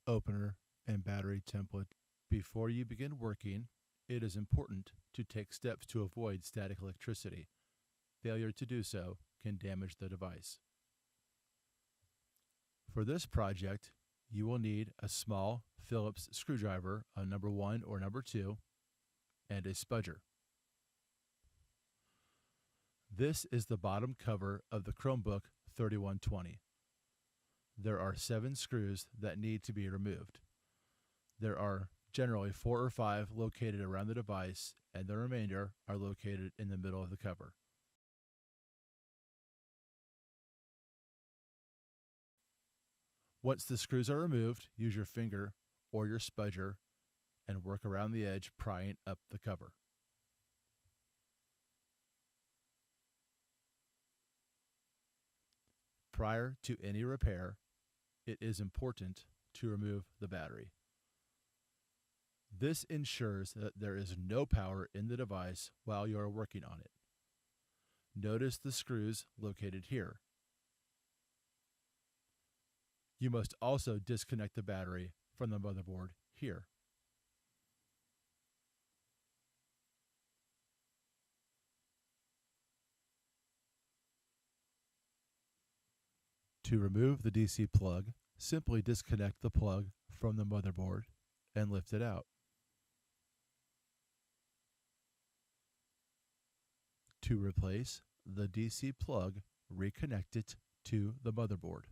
opener, and battery template. Before you begin working, it is important to take steps to avoid static electricity. Failure to do so can damage the device. For this project, you will need a small Phillips screwdriver, a number 1 or number 2, and a spudger. This is the bottom cover of the Chromebook 3120. There are 7 screws that need to be removed. There are generally 4 or 5 located around the device, and the remainder are located in the middle of the cover. Once the screws are removed, use your finger or your spudger and work around the edge, prying up the cover. Prior to any repair, it is important to remove the battery. This ensures that there is no power in the device while you are working on it. Notice the screws located here. You must also disconnect the battery from the motherboard here. To remove the DC plug, simply disconnect the plug from the motherboard and lift it out. To replace the DC plug, reconnect it to the motherboard.